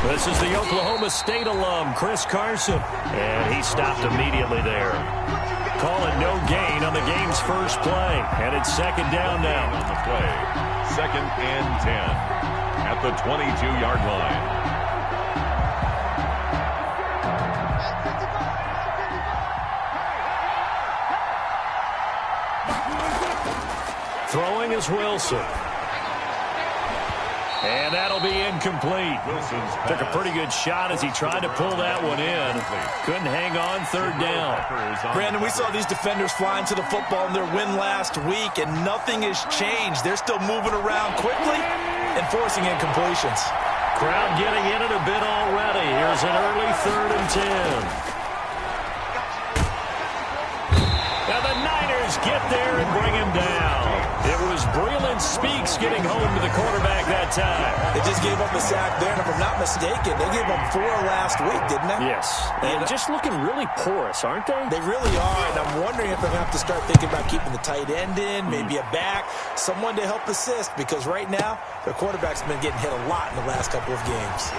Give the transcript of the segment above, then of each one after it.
This is the Oklahoma State alum, Chris Carson. And he stopped immediately there. Call it no gain on the game's first play. And it's second down now. On the play, 2nd and 10 at the 22-yard line. Throwing is Wilson. And that'll be incomplete. Took a pretty good shot as he tried to pull that one in. Couldn't hang on, 3rd down. Brandon, we saw these defenders flying to the football in their win last week, and nothing has changed. They're still moving around quickly and forcing incompletions. Crowd getting in it a bit already. Here's an early 3rd and 10. Now the Niners get there and bring him down. It was Breland Speaks getting home to the quarterback that time. They just gave up a sack there, and if I'm not mistaken, they gave up 4 last week, didn't they? Yes. And just looking really porous, aren't they? They really are, and I'm wondering if they're going to have to start thinking about keeping the tight end in, maybe a back, someone to help assist, because right now, their quarterback's been getting hit a lot in the last couple of games.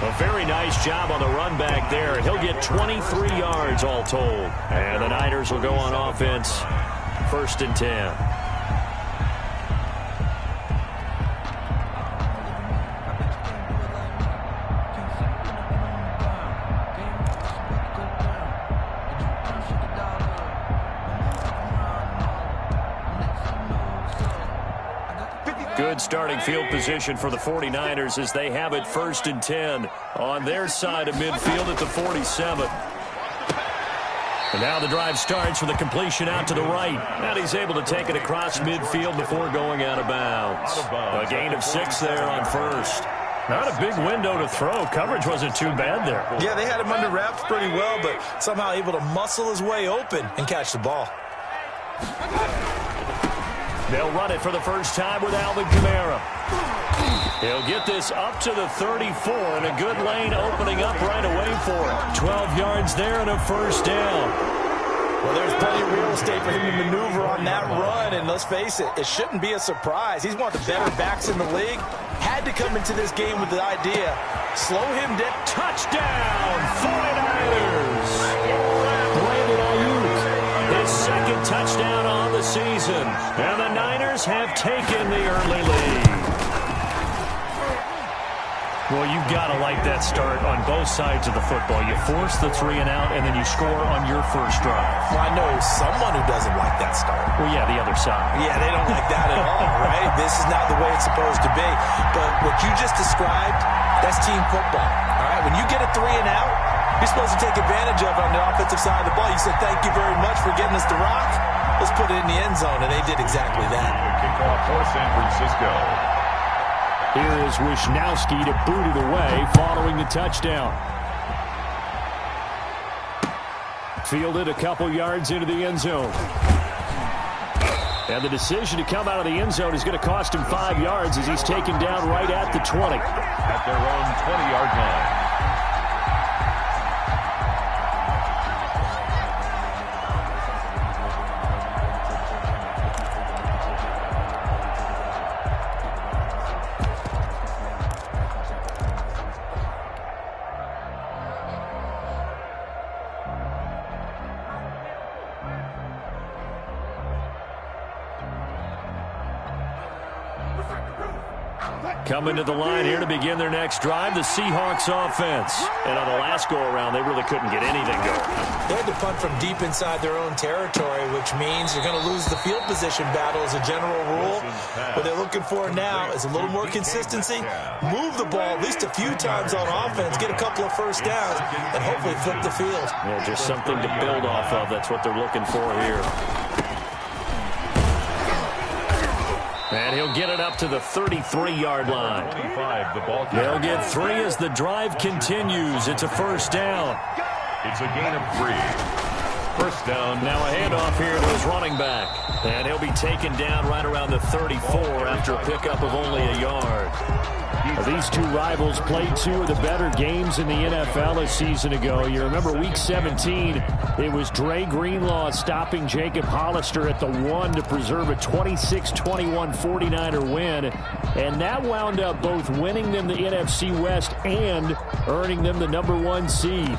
A very nice job on the run back there, and he'll get 23 yards all told. And the Niners will go on offense, 1st and 10. Good starting field position for the 49ers as they have it 1st and 10 on their side of midfield at the 47. And now the drive starts with a completion out to the right. And he's able to take it across midfield before going out of bounds. A gain of 6 there on 1st. Not a big window to throw. Coverage wasn't too bad there. Yeah, they had him under wraps pretty well, but somehow able to muscle his way open and catch the ball. They'll run it for the first time with Alvin Kamara. He'll get this up to the 34, and a good lane opening up right away for him. 12 yards there and a 1st down. Well, there's plenty of real estate for him to maneuver on that run, and let's face it, it shouldn't be a surprise. He's one of the better backs in the league. Had to come into this game with the idea, slow him down. Touchdown, 49ers! Brandon Ayuk, his 2nd touchdown on the season, and the Niners have taken the early lead. Well, you've got to like that start on both sides of the football. You force the 3 and out, and then you score on your first drive. Well, I know someone who doesn't like that start. Well, yeah, the other side. Yeah, they don't like that at all, right? This is not the way it's supposed to be. But what you just described, that's team football, all right? When you get a 3 and out, you're supposed to take advantage of it on the offensive side of the ball. You said, thank you very much for getting us the rock. Let's put it in the end zone, and they did exactly that. Kickoff for San Francisco. Here is Wisnowski to boot it away following the touchdown. Fielded a couple yards into the end zone. And the decision to come out of the end zone is going to cost him 5 yards as he's taken down right at the 20. At their own 20-yard line. Coming to the line here to begin their next drive, the Seahawks offense. And on the last go-around, they really couldn't get anything going. They had to punt from deep inside their own territory, which means you're going to lose the field position battle as a general rule. What they're looking for now is a little more consistency, move the ball at least a few times on offense, get a couple of first downs, and hopefully flip the field. Yeah, just something to build off of. That's what they're looking for here. And he'll get it up to the 33-yard line. They'll get 3 as the drive continues. It's a first down. It's a gain of 3. First down. Now a handoff here to his running back. And he'll be taken down right around the 34 after a pickup of only a yard. These two rivals played two of the better games in the NFL a season ago. You remember Week 17, it was Dre Greenlaw stopping Jacob Hollister at the 1 to preserve a 26-21 49er win. And that wound up both winning them the NFC West and earning them the #1 seed.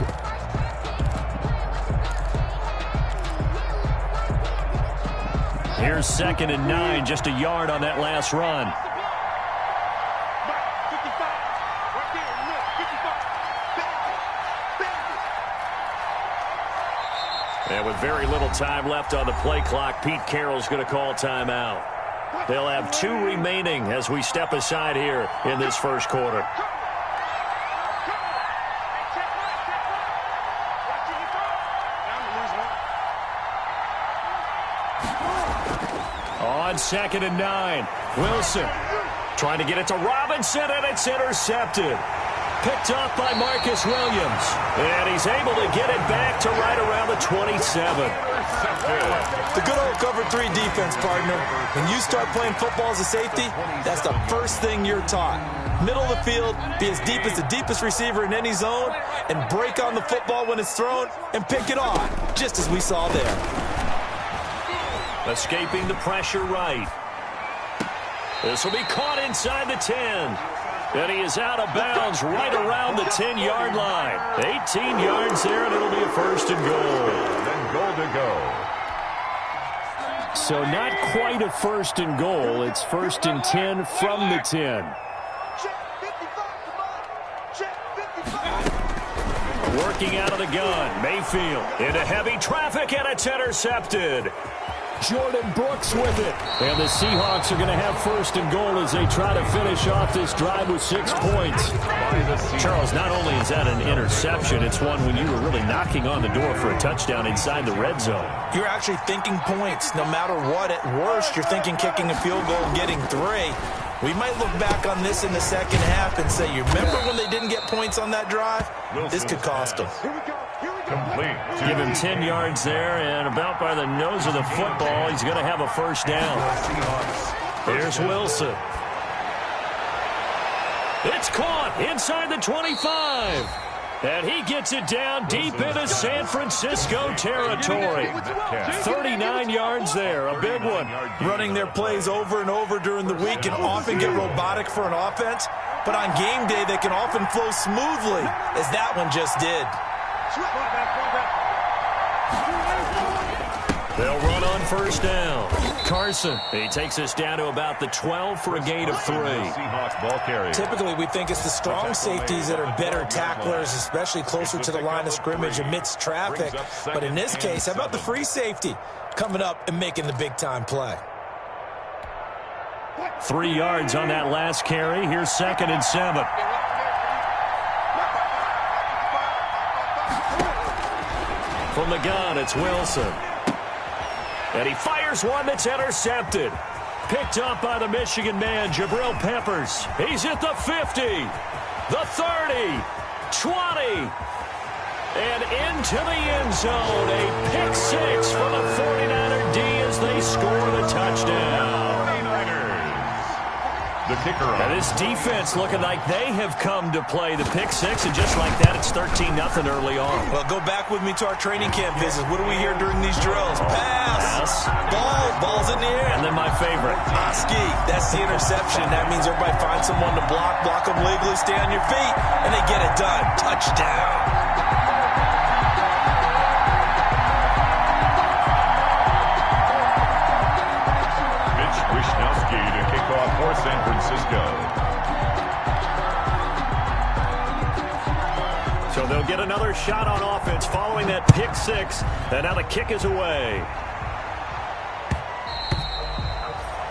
Here's 2nd and 9, just a yard on that last run. And with very little time left on the play clock, Pete Carroll's going to call timeout. They'll have 2 remaining as we step aside here in this first quarter. On 2nd and 9, Wilson trying to get it to Robinson, and it's intercepted. Picked off by Marcus Williams. And he's able to get it back to right around the 27. The good old cover 3 defense, partner. When you start playing football as a safety, that's the first thing you're taught. Middle of the field, be as deep as the deepest receiver in any zone, and break on the football when it's thrown and pick it off, just as we saw there. Escaping the pressure right. This will be caught inside the 10. And he is out of bounds right around the 10-yard line. 18 yards there, and it'll be a 1st and goal. And goal to go. So not quite a 1st and goal. It's 1st and 10 from the 10. Working out of the gun. Mayfield into heavy traffic, and it's intercepted. Jordan Brooks with it. And the Seahawks are going to have 1st and goal as they try to finish off this drive with 6 points. Charles, not only is that an interception, it's one when you were really knocking on the door for a touchdown inside the red zone. You're actually thinking points no matter what. At worst, you're thinking kicking a field goal and getting 3. We might look back on this in the second half and say, you remember when they didn't get points on that drive? This could cost them. Complete. Give him 10 yards there, and about by the nose of the football, he's going to have a 1st down. Here's Wilson. It's caught inside the 25. And he gets it down deep into San Francisco territory. 39 yards there, a big one. Running their plays over and over during the week can often get robotic for an offense, but on game day they can often flow smoothly, as that one just did. They'll run on 1st down. Carson, he takes us down to about the 12 for a gain of 3. Seahawks ball carrier. Typically, we think it's the strong safeties that are better tacklers, especially closer to the line of scrimmage amidst traffic. But in this case, how about the free safety coming up and making the big-time play? 3 yards on that last carry. Here's 2nd and 7. From the gun, it's Wilson. And he fires one that's intercepted. Picked up by the Michigan man, Jabril Peppers. He's at the 50, the 30, 20, and into the end zone. A pick 6 for the 49er D as they score the touchdown. 49ers. The kicker on. And this defense looking like they have come to play the pick 6, and just like that, it's 13-0 early on. Well, go back with me to our training camp visits. What do we hear during these drills? Pass. Ball's in the air. And then my favorite. Oski, that's the interception. That means everybody finds someone to block them legally, stay on your feet, and they get it done. Touchdown. Wishnowski to kick off for San Francisco. So they'll get another shot on offense following that pick 6, and now the kick is away.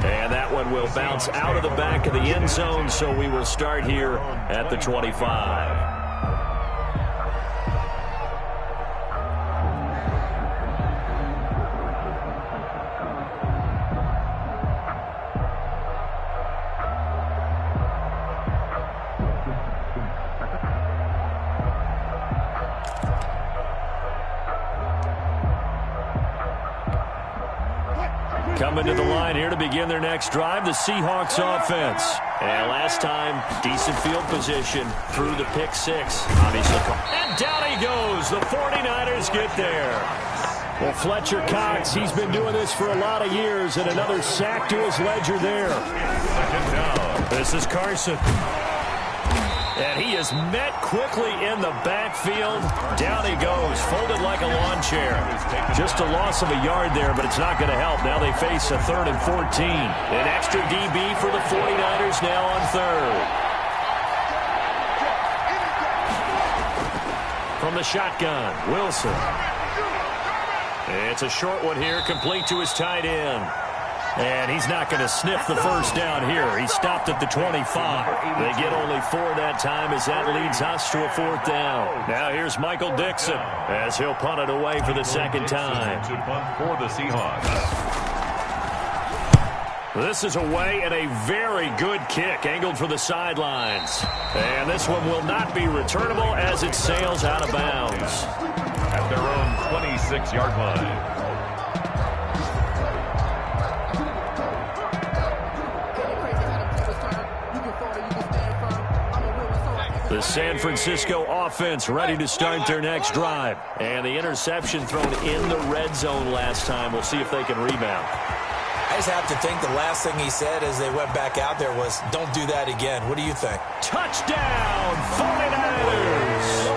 And that one will bounce out of the back of the end zone, so we will start here at the 25. Coming to the line here to begin their next drive, the Seahawks offense. And last time, decent field position through the pick six. Obviously, and down he goes. The 49ers get there. Well, Fletcher Cox, he's been doing this for a lot of years, and another sack to his ledger there. Second down. This is Carson. And he is met quickly in the backfield. Down he goes, folded like a lawn chair. Just a loss of a yard there, but it's not going to help. Now they face a 3rd and 14. An extra DB for the 49ers now on 3rd. From the shotgun, Wilson. It's a short one here, complete to his tight end. And he's not going to sniff the first down here. He stopped at the 25. They get only 4 that time as that leads us to a 4th down. Now here's Michael Dixon as he'll punt it away for the second time. To punt for the Seahawks. This is away and a very good kick angled for the sidelines. And this one will not be returnable as it sails out of bounds. At their own 26-yard line. The San Francisco offense ready to start their next drive. And the interception thrown in the red zone last time. We'll see if they can rebound. I just have to think the last thing he said as they went back out there was, don't do that again. What do you think? Touchdown, 49ers!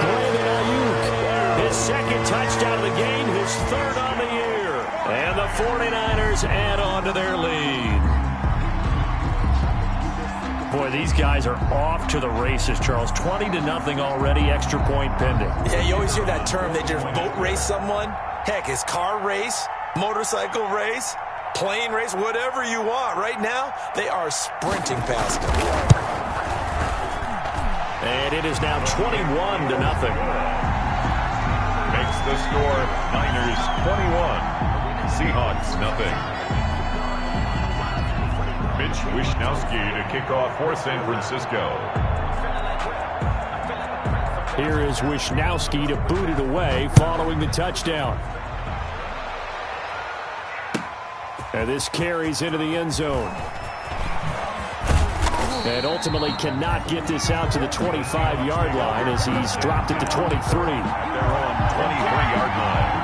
Brandon Ayuk, his second touchdown of the game, his 3rd on the year. And the 49ers add on to their lead. Boy, these guys are off to the races, Charles. 20-0 already, extra point pending. Yeah, you always hear that term. They just boat race someone. Heck, it's car race, motorcycle race, plane race, whatever you want. Right now, they are sprinting past them. And it is now 21-0. Makes the score Niners 21, Seahawks nothing. Mitch Wishnowsky to kick off for San Francisco. Here is Wishnowsky to boot it away following the touchdown. And this carries into the end zone. And ultimately cannot get this out to the 25-yard line as he's dropped at the 23. They're on 23-yard line.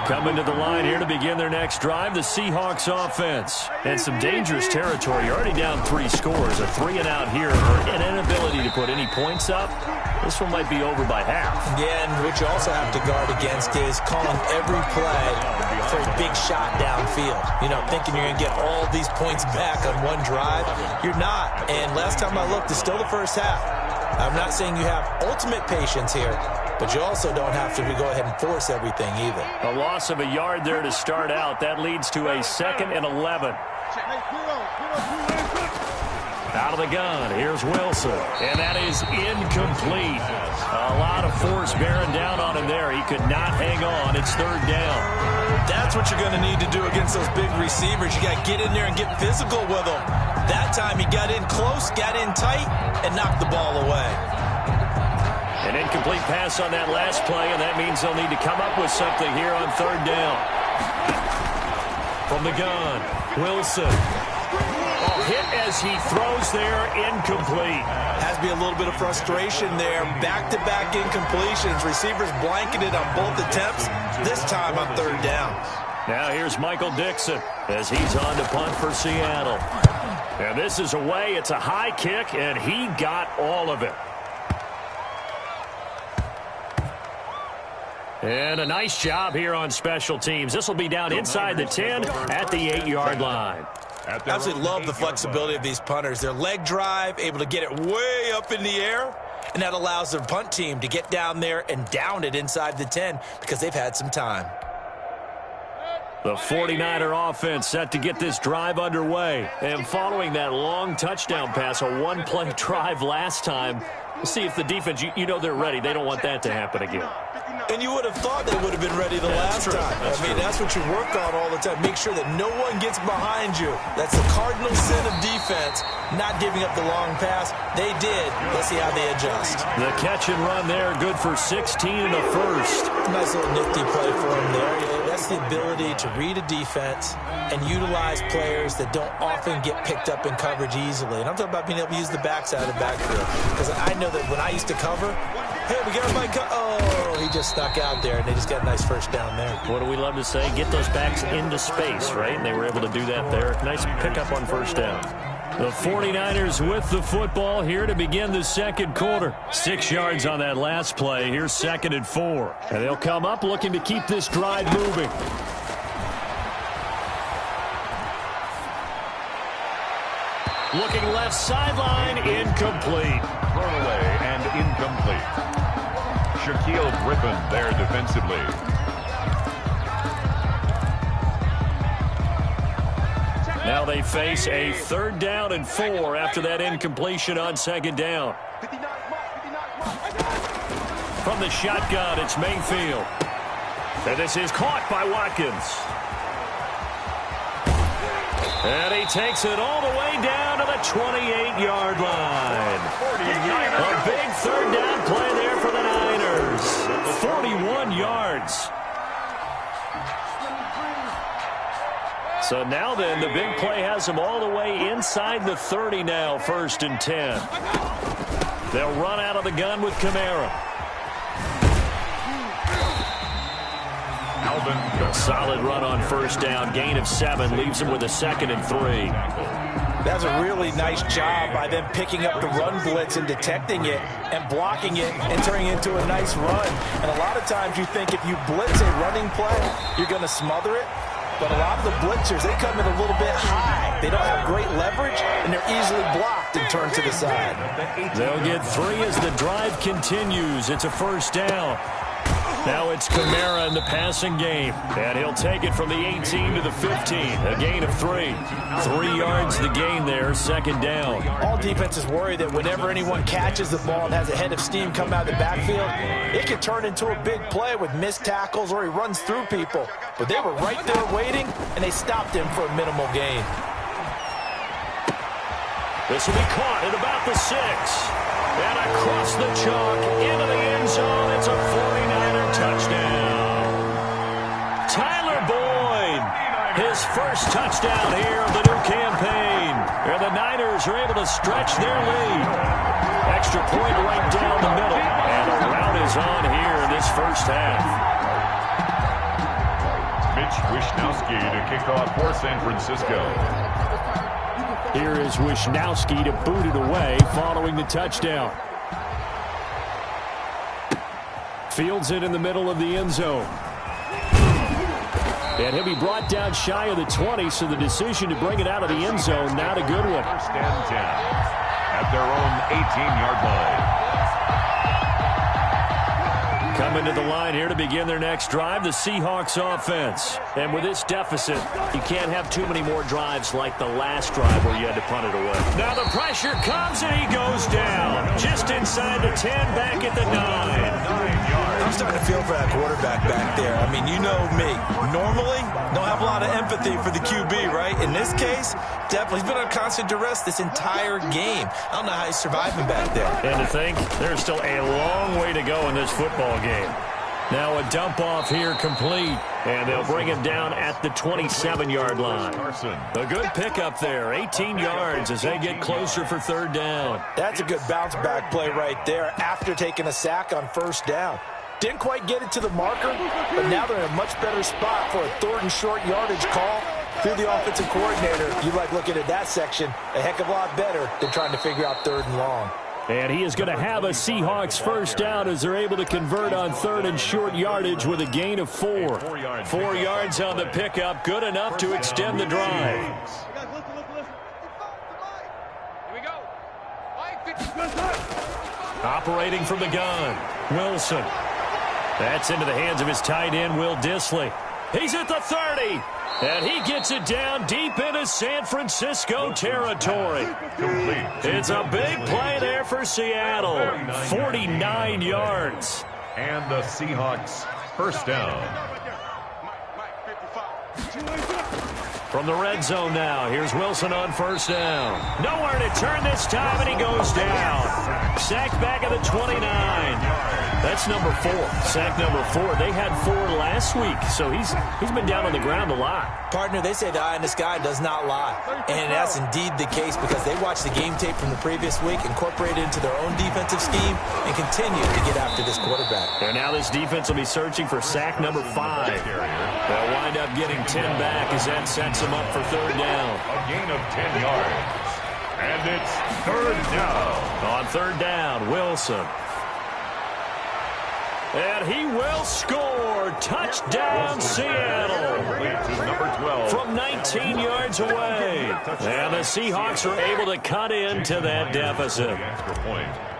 Coming to the line here to begin their next drive, the Seahawks offense. And some dangerous territory. You're already down 3 scores. A 3-and-out here, or an inability to put any points up. This one might be over by half. Yeah, and what you also have to guard against is calling every play for a big shot downfield. You know, thinking you're going to get all these points back on one drive. You're not. And last time I looked, it's still the first half. I'm not saying you have ultimate patience here, but you also don't have to go ahead and force everything either. A loss of a yard there to start out. That leads to a 2nd and 11. Out of the gun, here's Wilson. And that is incomplete. A lot of force bearing down on him there. He could not hang on. It's 3rd down. That's what you're going to need to do against those big receivers. You got to get in there and get physical with them. That time he got in close, got in tight, and knocked the ball away. An incomplete pass on that last play, and that means they'll need to come up with something here on 3rd down. From the gun, Wilson. Hit as he throws there, incomplete. Has to be a little bit of frustration there. Back-to-back incompletions. Receivers blanketed on both attempts, this time on 3rd down. Now here's Michael Dixon as he's on to punt for Seattle. And this is away. It's a high kick, and he got all of it. And a nice job here on special teams. This will be down inside the 10 at the 8-yard line. Absolutely love the flexibility of these punters. Their leg drive, able to get it way up in the air, and that allows their punt team to get down there and down it inside the 10 because they've had some time. The 49er offense set to get this drive underway. And following that long touchdown pass, a one-play drive last time, we'll see if the defense, you know they're ready. They don't want that to happen again. And you would have thought they would have been ready the last time. That's what you work on all the time. Make sure that no one gets behind you. That's the cardinal sin of defense, not giving up the long pass. They did. Let's see how they adjust. The catch and run there, good for 16 in the first. Nice little nifty play for him there. That's the ability to read a defense and utilize players that don't often get picked up in coverage easily. And I'm talking about being able to use the backside of the backfield. Because I know that when I used to cover, hey, we got everybody oh, he just stuck out there, and they just got a nice first down there. What do we love to say? Get those backs into space, right? And they were able to do that there. Nice pickup on first down. The 49ers with the football here to begin the second quarter. 6 yards on that last play. Here's 2nd and 4. And they'll come up looking to keep this drive moving. Looking left sideline, incomplete. Thrown away and incomplete. Shaquille Griffin there defensively. Now they face a 3rd down and 4 after that incompletion on 2nd down. From the shotgun, it's Mayfield. And this is caught by Watkins. And he takes it all the way down to the 28-yard line. A big 3rd down play there for the Niners. 41 yards. So now then, the big play has them all the way inside the 30 now, 1st and 10. They'll run out of the gun with Kamara. A solid run on 1st down. Gain of 7 leaves him with a 2nd and 3. That's a really nice job by them picking up the run blitz and detecting it and blocking it and turning it into a nice run. And a lot of times you think if you blitz a running play, you're going to smother it. But a lot of the blitzers, they come in a little bit high. They don't have great leverage, and they're easily blocked and turned to the side. They'll get 3 as the drive continues. It's a 1st down. Now it's Kamara in the passing game. And he'll take it from the 18 to the 15. A gain of 3. 3 yards the gain there, 2nd down. All defenses worry that whenever anyone catches the ball and has a head of steam come out of the backfield, it can turn into a big play with missed tackles or he runs through people. But they were right there waiting, and they stopped him for a minimal gain. This will be caught at about the 6. And across the chalk into the end zone. It's a 49er touchdown. Tyler Boyd, his first touchdown here of the new campaign. And the Niners are able to stretch their lead. Extra point right down the middle. And a rout is on here in this first half. Mitch Wishnowsky to kick off for San Francisco. Here is Wishnowsky to boot it away following the touchdown. Fields it in the middle of the end zone. And he'll be brought down shy of the 20, so the decision to bring it out of the end zone, not a good one. 1st and 10 at their own 18-yard line. Coming to the line here to begin their next drive, the Seahawks offense. And with this deficit, you can't have too many more drives like the last drive where you had to punt it away. Now the pressure comes and he goes down. Just inside the 10, back at the 9. 9 yards. I'm starting to feel for that quarterback back there. I mean, you know me. Normally, don't have a lot of empathy for the QB, right? In this case, definitely. He's been on constant duress this entire game. I don't know how he's surviving back there. And to think, there's still a long way to go in this football game. Now a dump off here complete. And they'll bring him down at the 27-yard line. A good pickup there. 18 yards as they get closer for 3rd down. That's a good bounce back play right there after taking a sack on 1st down. Didn't quite get it to the marker, but now they're in a much better spot for a 3rd and short yardage call through the offensive coordinator. You like looking at that section a heck of a lot better than trying to figure out 3rd and long. And he is going to have a Seahawks 1st down as they're able to convert on 3rd and short yardage with a gain of 4. 4 yards on the pickup, good enough to extend the drive. Operating from the gun, Wilson. That's into the hands of his tight end, Will Dissly. He's at the 30. And he gets it down deep into San Francisco territory. It's a big play there for Seattle. 49 yards. And the Seahawks 1st down. From the red zone now, here's Wilson on 1st down. Nowhere to turn this time, and he goes down. Sacked back at the 29. That's number 4. Sack number 4. They had 4 last week, so he's been down on the ground a lot. Partner, they say the eye in the sky does not lie. And that's indeed the case because they watched the game tape from the previous week, incorporated it into their own defensive scheme, and continue to get after this quarterback. And now this defense will be searching for sack number 5. They'll wind up getting 10 back as that sets them up for 3rd down. A gain of 10 yards. And it's 3rd down. On 3rd down, Wilson. And he will score. Touchdown, Seattle. Number 12. From 19 yards away. And the Seahawks are able to cut into that deficit.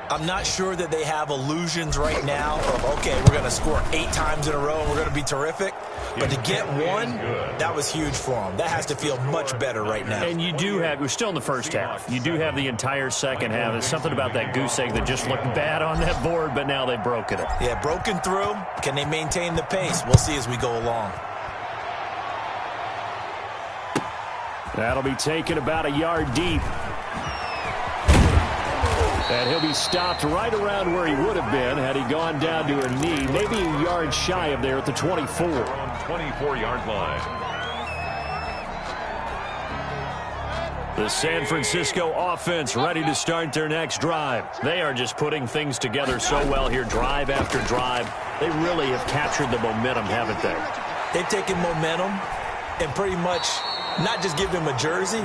I'm not sure that they have illusions right now of, okay, we're going to score 8 times in a row and we're going to be terrific. But to get 1, that was huge for them. That has to feel much better right now. And you do have, we're still in the first half. You do have the entire second half. There's something about that goose egg that just looked bad on that board, but now they've broken it. Yeah, broken through. Can they maintain the pace? We'll see as we go along. That'll be taken about a yard deep. And he'll be stopped right around where he would have been had he gone down to her knee, maybe a yard shy of there at the 24. On 24-yard line. The San Francisco offense ready to start their next drive. They are just putting things together so well here, drive after drive. They really have captured the momentum, haven't they? They've taken momentum and pretty much not just give him a jersey,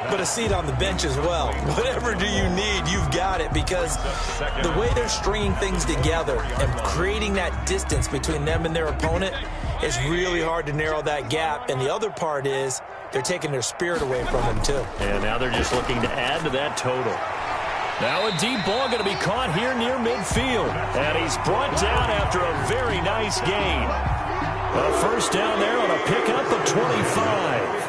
but a seat on the bench as well. Whatever do you need, you've got it, because the way they're stringing things together and creating that distance between them and their opponent is really hard to narrow that gap. And the other part is they're taking their spirit away from them, too. And now they're just looking to add to that total. Now a deep ball going to be caught here near midfield. And he's brought down after a very nice gain. A first down there on a pickup of 25.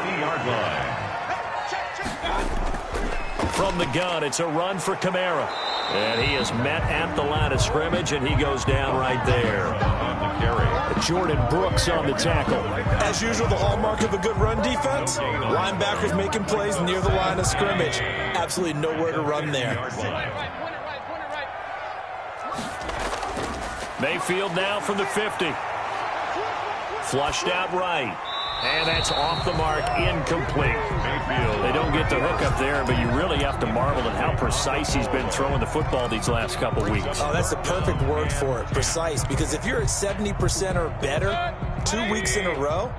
From the gun, it's a run for Kamara. And he is met at the line of scrimmage, and he goes down right there. Jordan Brooks on the tackle. As usual, the hallmark of a good run defense, linebackers making plays near the line of scrimmage. Absolutely nowhere to run there. Mayfield now from the 50. Flushed out right. And that's off the mark, incomplete. Mayfield. They don't get the hook up there, but you really have to marvel at how precise he's been throwing the football these last couple weeks. Oh, that's the perfect word for it, precise. Because if you're at 70% or better 2 weeks in a row,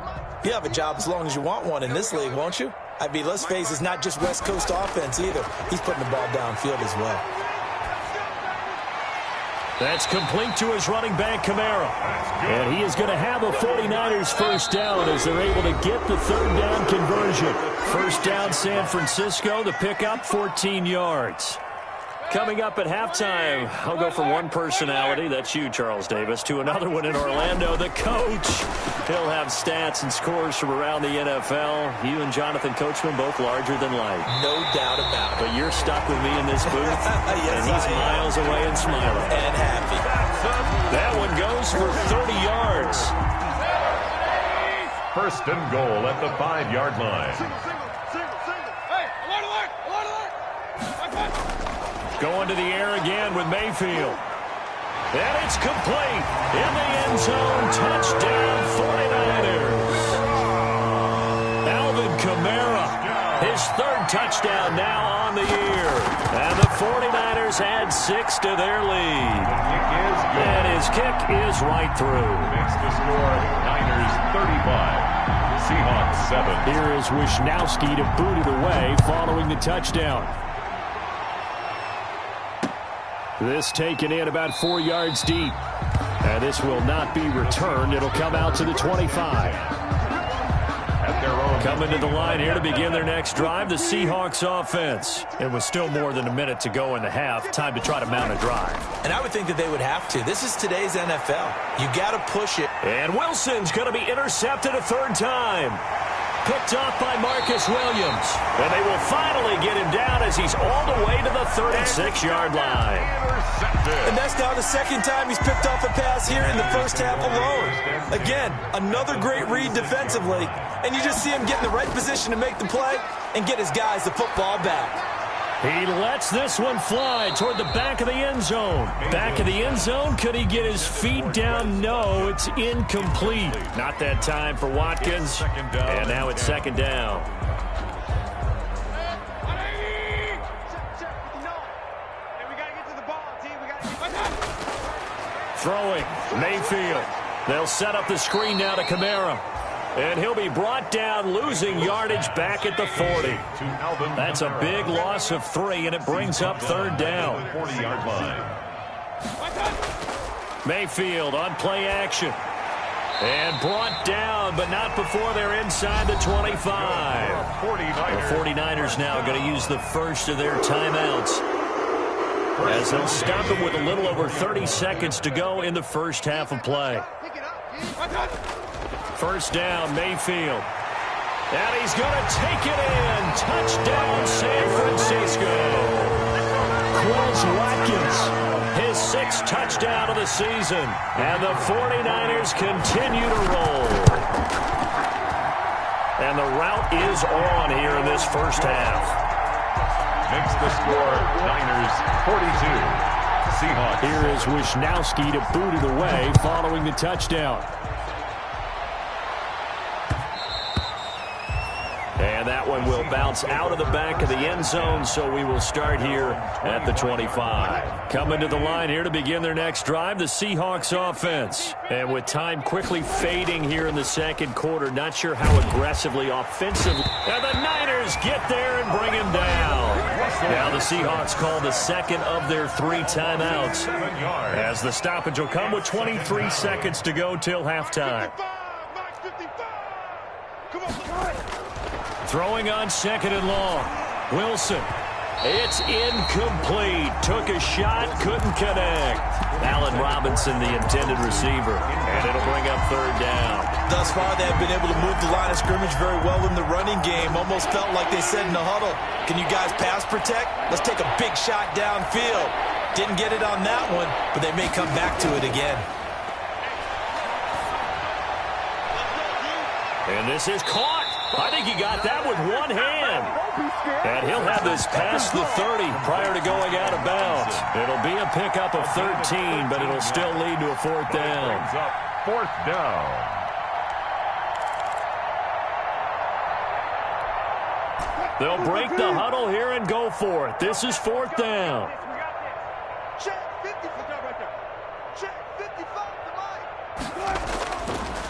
you have a job as long as you want one in this league, won't you? I mean, let's face it, it's not just West Coast offense either. He's putting the ball downfield as well. That's complete to his running back, Kamara. And he is going to have a 49ers first down as they're able to get the 3rd down conversion. First down, San Francisco. The pickup, 14 yards. Coming up at halftime, I'll go from one personality, that's you, Charles Davis, to another one in Orlando, the coach. He'll have stats and scores from around the NFL. You and Jonathan Coachman both larger than life. No doubt about it. But you're stuck with me in this booth, yes, and he's miles away and smiling. And happy. That one goes for 30 yards. First and goal at the 5-yard line. Going to the air again with Mayfield. And it's complete. In the end zone, touchdown 49ers. Alvin Kamara, his 3rd touchdown now on the year. And the 49ers add 6 to their lead. And his kick is right through. Makes the score Niners 35, Seahawks 7. Here is Wisnowski to boot it away following the touchdown. This taken in about 4 yards deep. And this will not be returned. It'll come out to the 25. At their own. Coming to the line here to begin their next drive, the Seahawks offense. It was still more than a minute to go in the half. Time to try to mount a drive. And I would think that they would have to. This is today's NFL. You got to push it. And Wilson's going to be intercepted a 3rd time. Picked off by Marcus Williams. And they will finally get him down as he's all the way to the 36-yard line. And that's now the 2nd time he's picked off a pass here in the first half alone. Again, another great read defensively. And you just see him get in the right position to make the play and get his guys the football back. He lets this one fly toward the back of the end zone. Back of the end zone. Could he get his feet down? No, it's incomplete. Not that time for Watkins. And now it's second down. Throwing, Mayfield. They'll set up the screen now to Kamara. And he'll be brought down, losing yardage back at the 40. That's a big loss of 3, and it brings up third down. 40-yard line. Mayfield on play action. And brought down, but not before they're inside the 25. The 49ers now going to use the first of their timeouts, as they'll stop him with a little over 30 seconds to go in the first half of play. First down, Mayfield. And he's going to take it in. Touchdown, San Francisco. Quez Watkins, his 6th touchdown of the season. And the 49ers continue to roll. And the route is on here in this first half. Makes the score Niners 42. Seahawks. Here is Wisnowski to boot it away following the touchdown. And that one will bounce out of the back of the end zone, so we will start here at the 25. Coming to the line here to begin their next drive, the Seahawks offense. And with time quickly fading here in the second quarter, not sure how aggressively offensively. And the Niners get there and bring him down. Now the Seahawks call the second of their 3 timeouts, as the stoppage will come with 23 seconds to go till halftime. Throwing on second and long. Wilson. It's incomplete. Took a shot, couldn't connect. Allen Robinson, the intended receiver. And it'll bring up third down. Thus far, they have been able to move the line of scrimmage very well in the running game. Almost felt like they said in the huddle, can you guys pass protect? Let's take a big shot downfield. Didn't get it on that one, but they may come back to it again. And this is caught. I think he got that with one hand. And he'll have this past the 30 prior to going out of bounds. It'll be a pickup of 13, but it'll still lead to a fourth down. Fourth down. They'll break the huddle here and go for it. This is fourth down.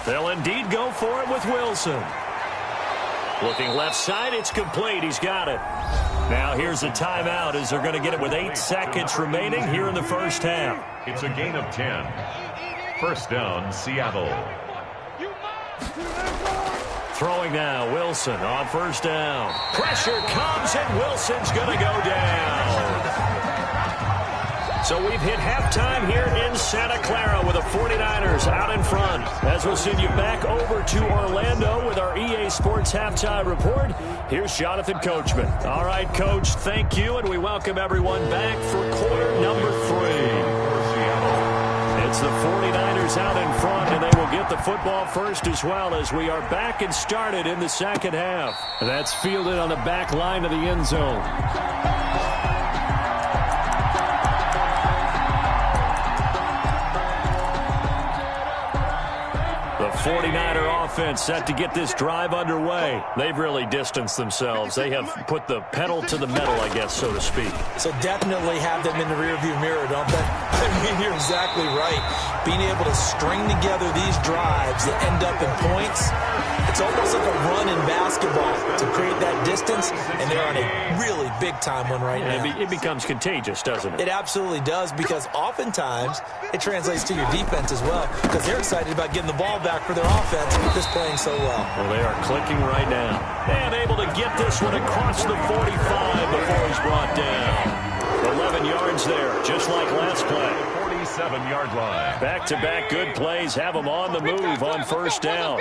They'll indeed go for it with Wilson. Looking left side, it's complete. He's got it. Now here's a timeout as they're going to get it with 8 seconds remaining here in the first half. It's a gain of 10. First down, Seattle. Throwing now, Wilson on first down. Pressure comes, and Wilson's going to go down. So we've hit halftime here in Santa Clara with the 49ers out in front. As we'll send you back over to Orlando with our EA Sports Halftime Report, here's Jonathan Coachman. All right, Coach, thank you, and we welcome everyone back for quarter number 3. It's the 49ers out in front, and they will get the football first as well, as we are back and started in the second half. And that's fielded on the back line of the end zone. The 49er offense set to get this drive underway. They've really distanced themselves. They have put the pedal to the metal, I guess, so to speak. So definitely have them in the rearview mirror, don't they? I mean, you're exactly right. Being able to string together these drives that end up in points, it's almost like a run in basketball to create that distance, and they're on a really big-time one right now. It becomes contagious, doesn't it? It absolutely does, because oftentimes it translates to your defense as well, because they're excited about getting the ball back for their offense that's playing so well. Well, they are clicking right now. And able to get this one across the 45 before he's brought down. 11 yards there, just like last play. 47-yard line. Back-to-back good plays have them on the move on first down.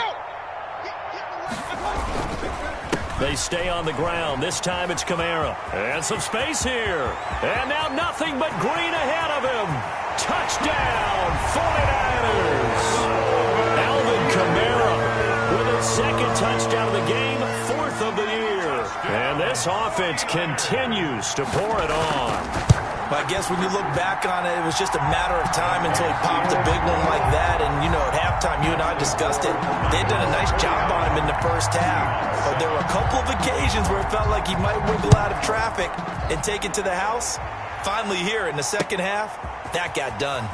They stay on the ground. This time it's Kamara. And some space here. And now nothing but green ahead of him. Touchdown, 49ers. Alvin Kamara with his second touchdown of the game, 4th of the year. And this offense continues to pour it on. But I guess when you look back on it, it was just a matter of time until he popped a big one like that. And, you know, at halftime, you and I discussed it. They had done a nice job on him in the first half. But there were a couple of occasions where it felt like he might wiggle out of traffic and take it to the house. Finally here in the second half, that got done.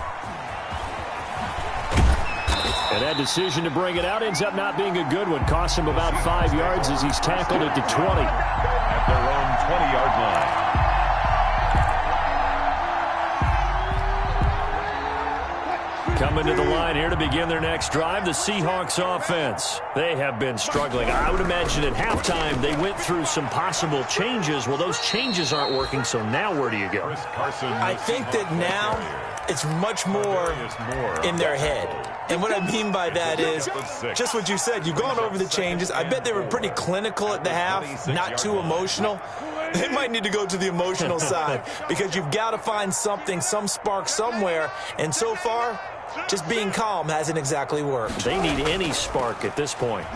And that decision to bring it out ends up not being a good one. Cost him about 5 yards as he's tackled at the 20. At their own 20-yard line. Coming to the line here to begin their next drive, the Seahawks offense. They have been struggling. I would imagine at halftime they went through some possible changes. Well, those changes aren't working, so now where do you go? I think that now it's much more in their head. And what I mean by that is just what you said. You've gone over the changes. I bet they were pretty clinical at the half, not too emotional. They might need to go to the emotional side because you've got to find something, some spark somewhere. And so far, just being calm hasn't exactly worked. They need any spark at this point.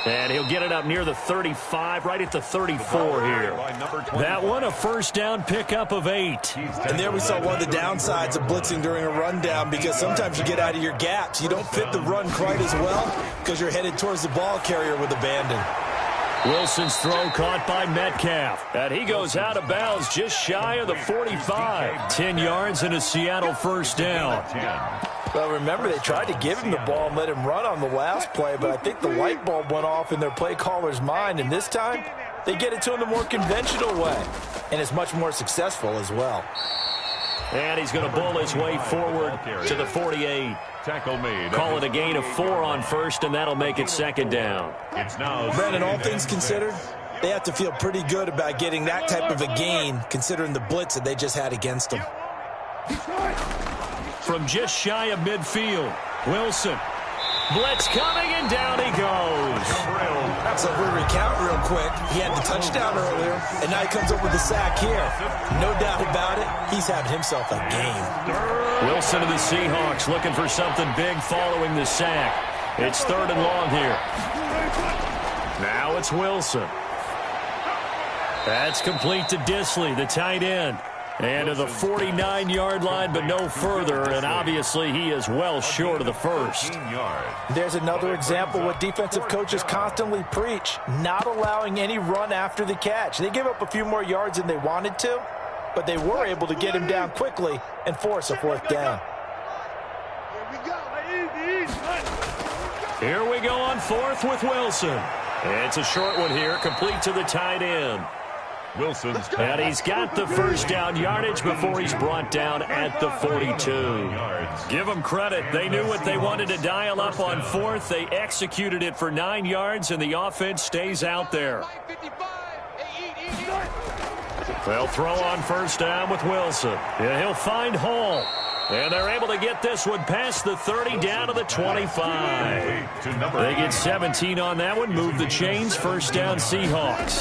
And he'll get it up near the 35, right at the 34 here. That one, a first down pickup of 8. And there we saw one of the downsides of blitzing during a rundown because sometimes you get out of your gaps. You don't fit the run quite as well because you're headed towards the ball carrier with abandon. Wilson's throw caught by Metcalf. And he goes out of bounds just shy of the 45. 10 yards and a Seattle first down. Well, remember, they tried to give him the ball and let him run on the last play, but I think the light bulb went off in their play caller's mind, and this time they get it to him the more conventional way, and it's much more successful as well. And he's going to bull his way forward to the 48. Tackle made. Call it a gain of 4 on first, and that'll make it second down. It's now Brandon, all things considered, they have to feel pretty good about getting that type of a gain, considering the blitz that they just had against them. From just shy of midfield, Wilson. Blitz coming, and down he goes. So if we recount real quick, he had the touchdown earlier, and now he comes up with the sack here. No doubt about it, he's having himself a game. Wilson of the Seahawks looking for something big following the sack. It's 3rd and long here. Now it's Wilson. That's complete to Disley, the tight end. And to the 49-yard line, but no further, and obviously he is well short of the first. There's another example what defensive coaches constantly preach, not allowing any run after the catch. They give up a few more yards than they wanted to, but they were able to get him down quickly and force a 4th down. Here we go on 4th with Wilson. It's a short one here, complete to the tight end. Wilson's and he's got the first down yardage before he's brought down at the 42. Give them credit. They knew what they wanted to dial up on 4th. They executed it for 9 yards, and the offense stays out there. They'll throw on first down with Wilson. Yeah, he'll find Hall. And they're able to get this one past the 30 down to the 25. They get 17 on that one. Move the chains. First down, Seahawks.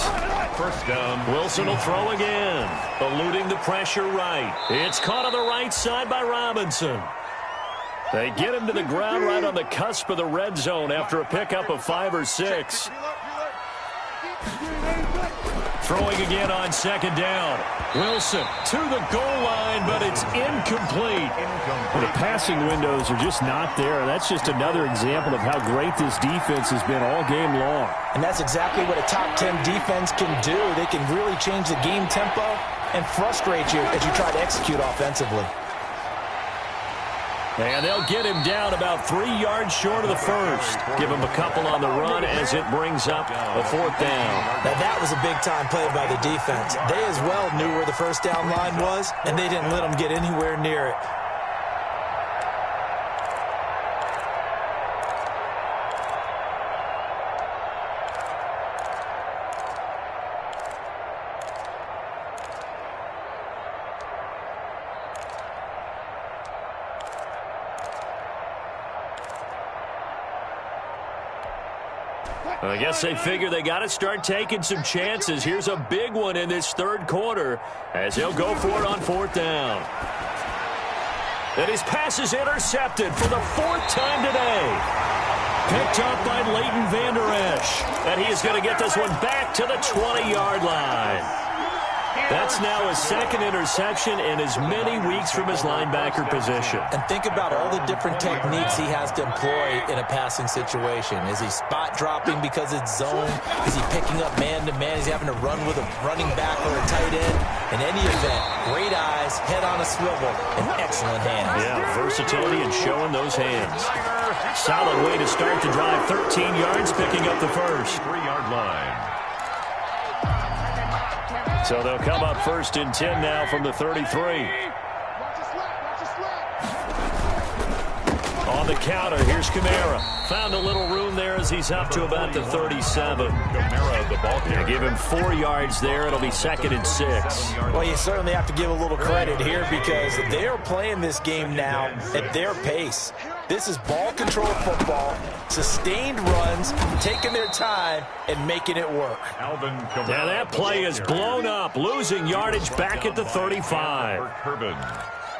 First down. Wilson will throw again. Eluding the pressure right. It's caught on the right side by Robinson. They get him to the ground right on the cusp of the red zone after a pickup of 5 or 6. Throwing again on second down. Wilson to the goal line, but it's incomplete. Well, the passing windows are just not there. That's just another example of how great this defense has been all game long. And that's exactly what a top 10 defense can do. They can really change the game tempo and frustrate you as you try to execute offensively. And they'll get him down about 3 yards short of the first. Give him a couple on the run as it brings up a 4th down. Now that was a big-time play by the defense. They as well knew where the first down line was, and they didn't let them get anywhere near it. I guess they figure they got to start taking some chances. Here's a big one in this 3rd quarter as he'll go for it on 4th down. And his pass is intercepted for the 4th time today. Picked up by Leighton Vander Esch. And he is going to get this one back to the 20-yard line. That's now his second interception in as many weeks from his linebacker position. And think about all the different techniques he has to employ in a passing situation. Is he spot dropping because it's zone? Is he picking up man-to-man? Is he having to run with a running back or a tight end? In any event, great eyes, head on a swivel, and excellent hands. Yeah, versatility and showing those hands. Solid way to start the drive. 13 yards, picking up the first. 3-yard line. So they'll come up 1st and 10 now from the 33. On the counter, here's Kamara. Found a little room there as he's up to about the 37. Kamara, the ball carrier. Give him 4 yards there. It'll be 2nd and 6. Well, you certainly have to give a little credit here because they're playing this game now at their pace. This is ball control football, sustained runs, taking their time, and making it work. Now that play is blown up, losing yardage back at the 35.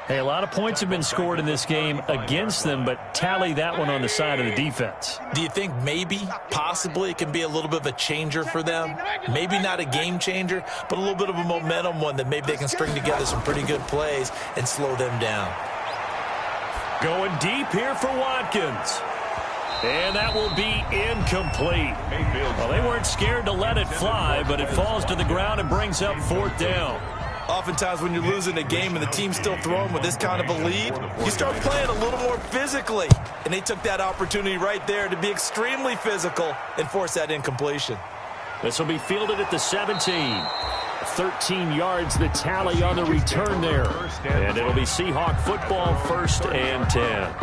Hey, a lot of points have been scored in this game against them, but tally that one on the side of the defense. Do you think maybe, possibly, it can be a little bit of a changer for them? Maybe not a game changer, but a little bit of a momentum one that maybe they can string together some pretty good plays and slow them down. Going deep here for Watkins. And that will be incomplete. Well, they weren't scared to let it fly, but it falls to the ground and brings up 4th down. Oftentimes when you're losing a game and the team's still throwing with this kind of a lead, you start playing a little more physically. And they took that opportunity right there to be extremely physical and force that incompletion. This will be fielded at the 17. 13 yards, the tally on the return there. And it'll be Seahawk football, 1st and 10.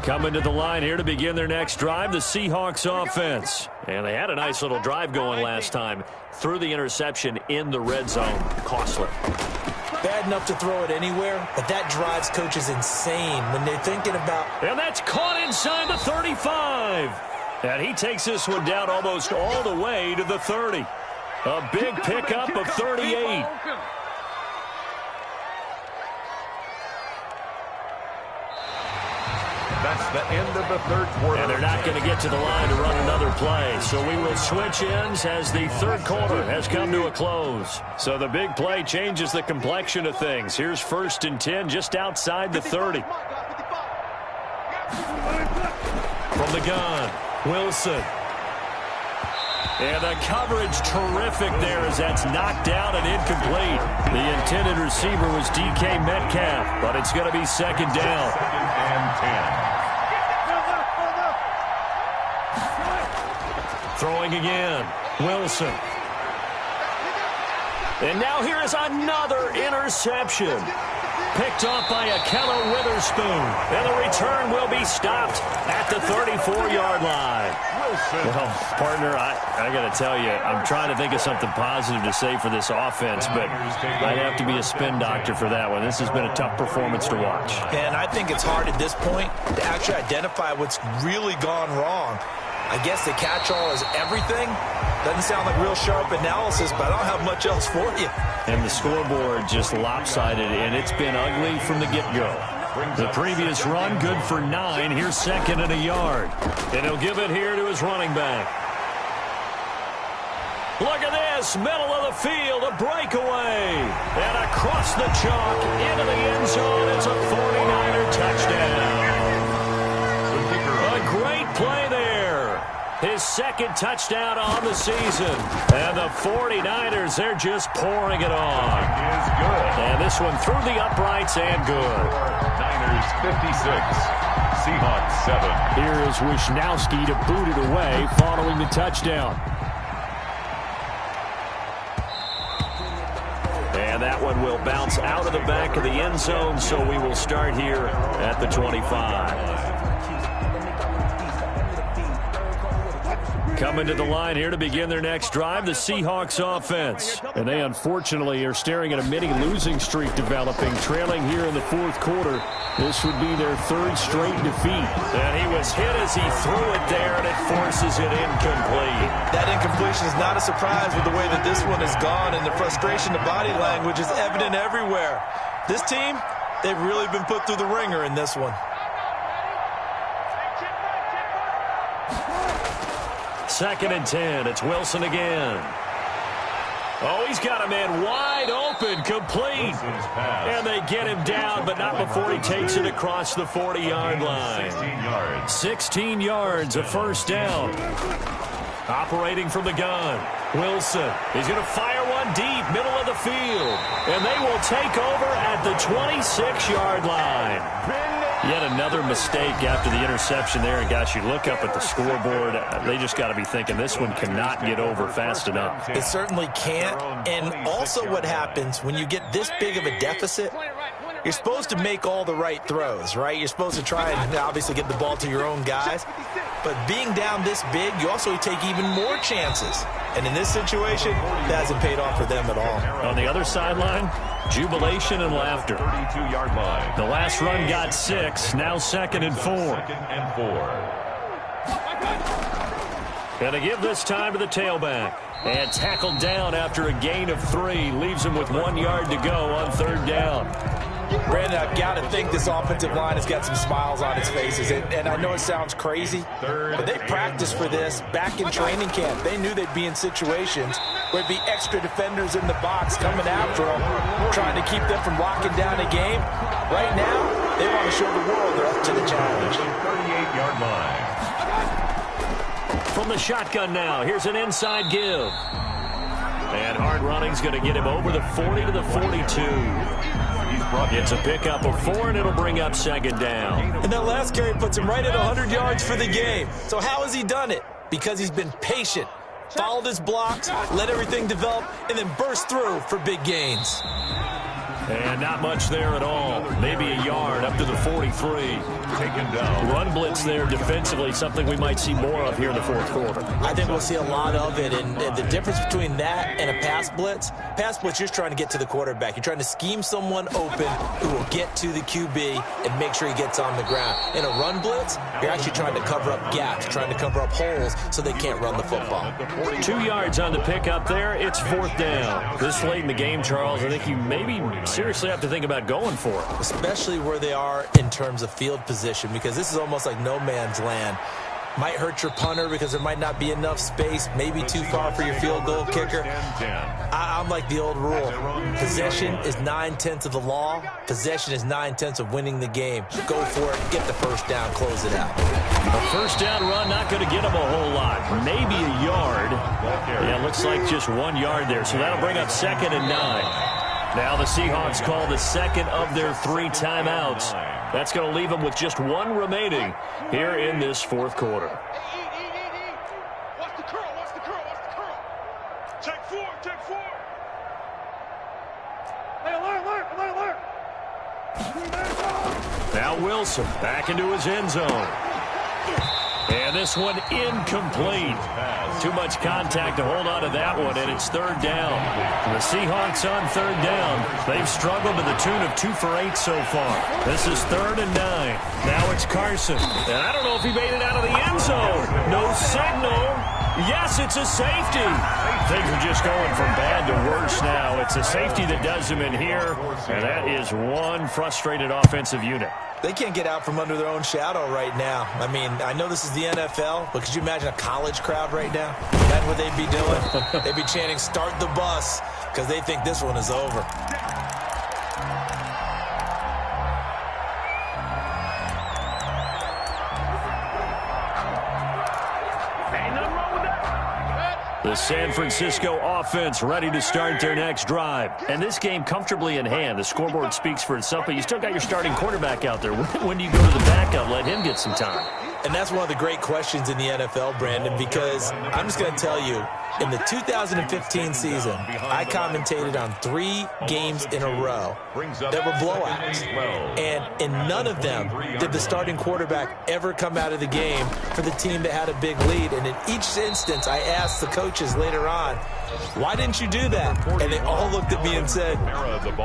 Coming to the line here to begin their next drive, the Seahawks offense. And they had a nice little drive going last time. Threw the interception in the red zone. Costly. Bad enough to throw it anywhere, but that drives coaches insane when they're thinking about... And that's caught inside the 35. And he takes this one down almost all the way to the 30. A big pickup of 38. That's the end of the 3rd quarter. And they're not going to get to the line to run another play. So we will switch ends as the 3rd quarter has come to a close. So the big play changes the complexion of things. Here's 1st and 10 just outside the 30. From the gun, Wilson. And the coverage terrific there as that's knocked down and incomplete. The intended receiver was DK Metcalf, but it's going to be 2nd down. 2nd and 10. Throwing again, Wilson. And now here is another interception. Picked off by Akello Witherspoon. And the return will be stopped at the 34-yard line. Well, partner, I got to tell you, I'm trying to think of something positive to say for this offense, but I'd have to be a spin doctor for that one. This has been a tough performance to watch. And I think it's hard at this point to actually identify what's really gone wrong. I guess the catch-all is everything. Doesn't sound like real sharp analysis, but I don't have much else for you. And the scoreboard just lopsided, and it's been ugly from the get-go. The previous run, good for 9. Here's 2nd and a yard. And he'll give it here to his running back. Look at this, middle of the field, a breakaway. And across the chalk, into the end zone, it's a 49er touchdown. A great play there. His 2nd touchdown on the season. And the 49ers, they're just pouring it on. Is good. And this one through the uprights and good. Niners 56, Seahawks 7. Here is Wisnowski to boot it away following the touchdown. And that one will bounce out of the back of the end zone, so we will start here at the 25. Coming to the line here to begin their next drive, the Seahawks offense. And they unfortunately are staring at a mini losing streak developing, trailing here in the fourth quarter. This would be their third straight defeat. And he was hit as he threw it there, and it forces it incomplete. That incompletion is not a surprise with the way that this one has gone, and the frustration, the body language is evident everywhere. This team, they've really been put through the ringer in this one. Second and 10. It's Wilson again. Oh, he's got a man wide open, complete. And they get him down, but not before he takes it across the 40-yard line. 16 yards, a first down. Operating from the gun, Wilson. He's going to fire one deep, middle of the field. And they will take over at the 26-yard line. Yet another mistake after the interception there. And, gosh, you look up at the scoreboard. They just got to be thinking this one cannot get over fast enough. It certainly can't. And also what happens when you get this big of a deficit, you're supposed to make all the right throws, right? You're supposed to try and obviously get the ball to your own guys. But being down this big, you also take even more chances. And in this situation, that hasn't paid off for them at all. On the other sideline, jubilation and laughter. 32-yard line. The last run got 6, now 2nd and 4. And to give this time to the tailback. And tackled down after a gain of 3. Leaves him with 1 yard to go on third down. Brandon, I've got to think this offensive line has got some smiles on its faces. And I know it sounds crazy, but they practiced for this back in training camp. They knew they'd be in situations where it'd be extra defenders in the box coming after them, trying to keep them from locking down a game. Right now, they want to show the world they're up to the challenge. 38-yard line. From the shotgun now, here's an inside give. And hard running's going to get him over the 40 to the 42. It's a pickup of 4, and it'll bring up second down. And that last carry puts him right at 100 yards for the game. So how has he done it? Because he's been patient, followed his blocks, let everything develop, and then burst through for big gains. And not much there at all. Maybe a yard up to the 43. Taken down. Run blitz there defensively, something we might see more of here in the fourth quarter. I think we'll see a lot of it. And the difference between that and a pass blitz, you're just trying to get to the quarterback. You're trying to scheme someone open who will get to the QB and make sure he gets on the ground. In a run blitz, you're actually trying to cover up gaps, trying to cover up holes so they can't run the football. 2 yards on the pickup there. It's fourth down. This late in the game, Charles, I think you maybe seriously have to think about going for it. Especially where they are in terms of field position, because this is almost like no man's land. Might hurt your punter because there might not be enough space, maybe too far for your field goal kicker. I'm like the old rule. Possession is 9/10 of the law. Possession is 9/10 of winning the game. Go for it, get the first down, close it out. A first down run, not going to get them a whole lot. Maybe a yard. Yeah, looks like just 1 yard there. So that'll bring up 2nd and 9. Now the Seahawks call the second of their 3 timeouts. That's going to leave them with just 1 remaining here in this fourth quarter. Watch the curl, watch the curl, watch the curl. Check 4, check 4. Hey, alert. Now Wilson back into his end zone. And this one incomplete. Too much contact to hold on to that one, and it's third down. The Seahawks on third down. They've struggled to the tune of 2 for 8 so far. This is 3rd and 9. Now it's Carson. And I don't know if he made it out of the end zone. No signal. Yes, it's a safety. Things are just going from bad to worse now. It's a safety that does him in here, and that is one frustrated offensive unit. They can't get out from under their own shadow right now. I mean, I know this is the NFL, but could you imagine a college crowd right now? That's what they'd be doing. They'd be chanting, "Start the bus," because they think this one is over. The San Francisco offense ready to start their next drive. And this game comfortably in hand. The scoreboard speaks for itself, but you still got your starting quarterback out there. When do you go to the backup? Let him get some time. And that's one of the great questions in the NFL, Brandon, because I'm just going to tell you, in the 2015 season, I commentated on 3 games in a row that were blowouts. And in none of them did the starting quarterback ever come out of the game for the team that had a big lead. And in each instance, I asked the coaches later on, why didn't you do that? And they all looked at me and said,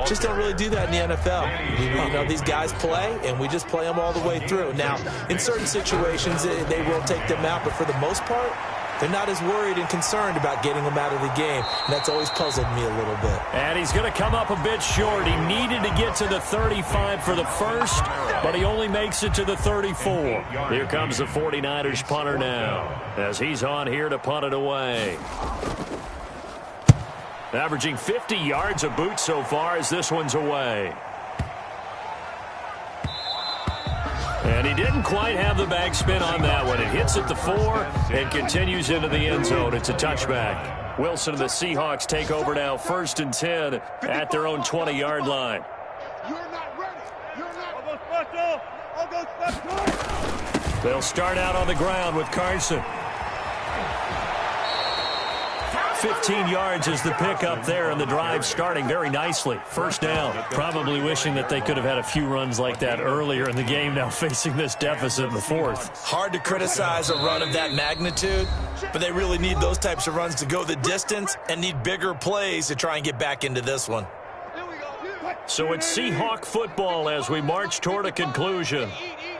just don't really do that in the NFL. You know, these guys play, and we just play them all the way through. Now, in certain situations, they will take them out, but for the most part, they're not as worried and concerned about getting them out of the game. And that's always puzzled me a little bit. And he's going to come up a bit short. He needed to get to the 35 for the first, but he only makes it to the 34. Here comes the 49ers punter now, as he's on here to punt it away. Averaging 50 yards a boot so far as this one's away. And he didn't quite have the backspin on that one. It hits at the 4 and continues into the end zone. It's a touchback. Wilson and the Seahawks take over now, 1st and 10 at their own 20-yard line. You're not ready. You're not. They'll start out on the ground with Carson. 15 yards is the pickup there, and the drive starting very nicely. First down. Probably wishing that they could have had a few runs like that earlier in the game, now facing this deficit in the 4th. Hard to criticize a run of that magnitude, but they really need those types of runs to go the distance and need bigger plays to try and get back into this one. So it's Seahawk football as we march toward a conclusion.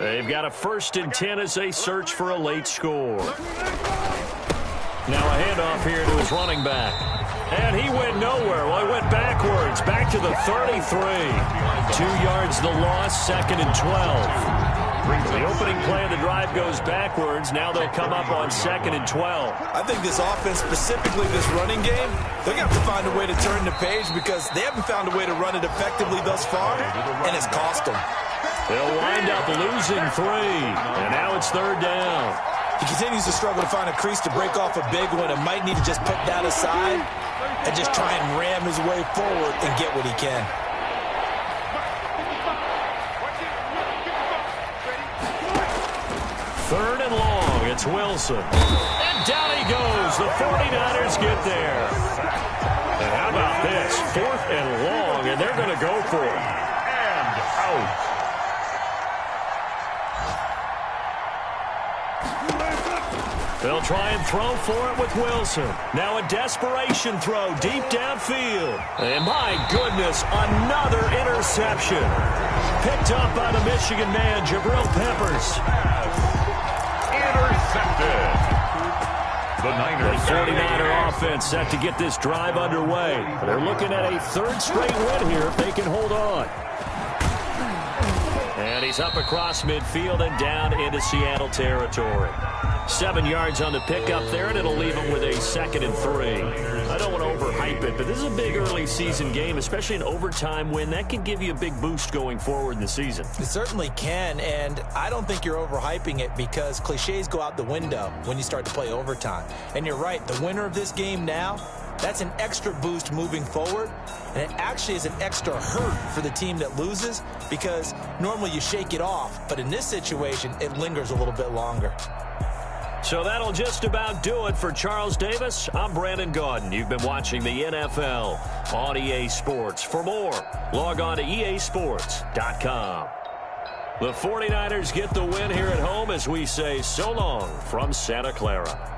They've got a 1st and 10 as they search for a late score. Now a handoff here to his running back. And he went nowhere. Well, he went backwards, back to the 33. 2 yards the loss, 2nd and 12. The opening play of the drive goes backwards. Now they'll come up on 2nd and 12. I think this offense, specifically this running game, they're going to have to find a way to turn the page because they haven't found a way to run it effectively thus far, and it's cost them. They'll wind up losing 3. And now it's 3rd down. He continues to struggle to find a crease to break off a big one and might need to just put that aside and just try and ram his way forward and get what he can. Third and long, it's Wilson. And down he goes. The 49ers get there. And how about this? 4th and long, and they're going to go for it. And out. They'll try and throw for it with Wilson. Now a desperation throw deep downfield. And my goodness, another interception. Picked up by the Michigan man, Jabril Peppers. Intercepted. The Niners. The 49er offense set to get this drive underway. They're looking at a 3rd straight win here if they can hold on. And he's up across midfield and down into Seattle territory. 7 yards on the pickup there, and it'll leave him with a 2nd and 3. I don't want to overhype it, but this is a big early season game, especially an overtime win. That can give you a big boost going forward in the season. It certainly can, and I don't think you're overhyping it because cliches go out the window when you start to play overtime. And you're right, the winner of this game now, that's an extra boost moving forward, and it actually is an extra hurt for the team that loses because normally you shake it off, but in this situation, it lingers a little bit longer. So that'll just about do it for Charles Davis. I'm Brandon Gaudin. You've been watching the NFL on EA Sports. For more, log on to easports.com. The 49ers get the win here at home as we say so long from Santa Clara.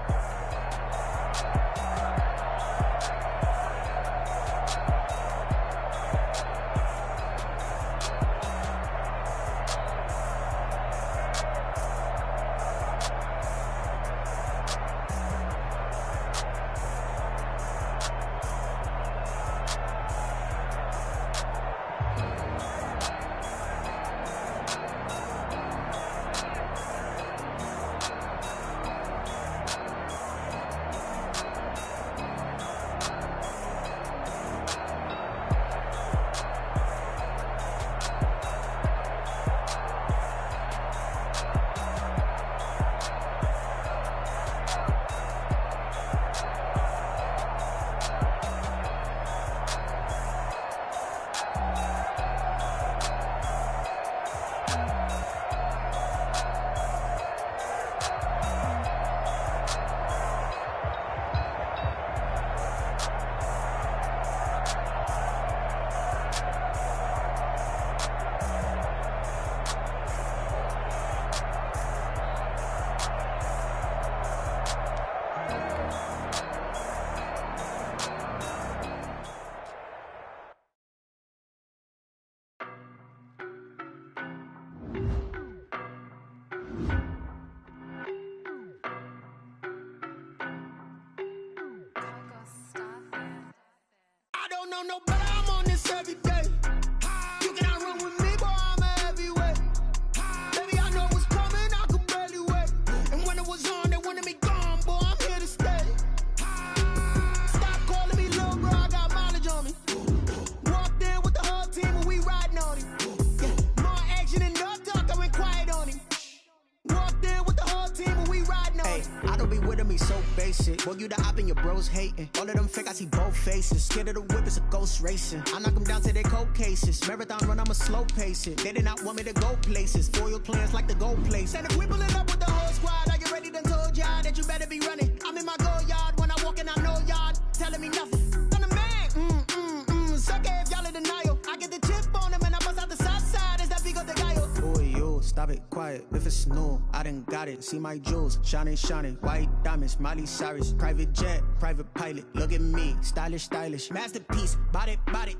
be with him, he's so basic. Boy, you the op and your bros hating. All of them fake, I see both faces. Scared of the whip, it's a ghost racing. I knock them down to their cold cases. Marathon run, I'ma slow pace it. They did not want me to go places. Foil plans like the gold place. And if we pulling up with the whole squad, I get ready done told y'all that you better be running. I'm in my go yard. When I walk in, I know y'all telling me nothing. I'm the man. Suck it if y'all in denial. I get the chip on them and I bust out the south side. Is that big of the guy? Boy, you stop it, quiet. If it's new, I done got it. See my jewels, shining, white diamonds, Miley Cyrus, private jet, private pilot. Look at me, stylish, masterpiece, body,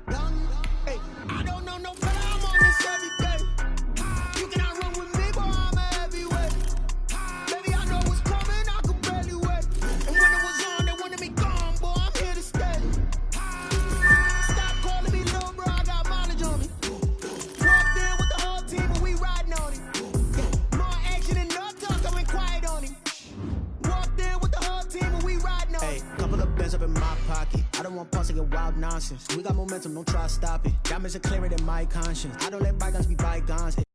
young. Hey, I don't know no better. I'm on this every day. You cannot run with me, boy. I'm a heavyweight. Baby, I know what's coming. I could barely wait. And when it was on, they wanted me gone, boy. I'm here to stay. Stop calling me little bro. I got mileage on me. Walked in with the whole team and we riding on it. More action and no talk, I went quiet on him. Walked in with the whole team and we riding on it. Couple of bands up in my pocket. I don't want pulse to get wild nonsense. We got momentum, don't try to stop it. Diamonds are clearer than my conscience. I don't let bygones be bygones.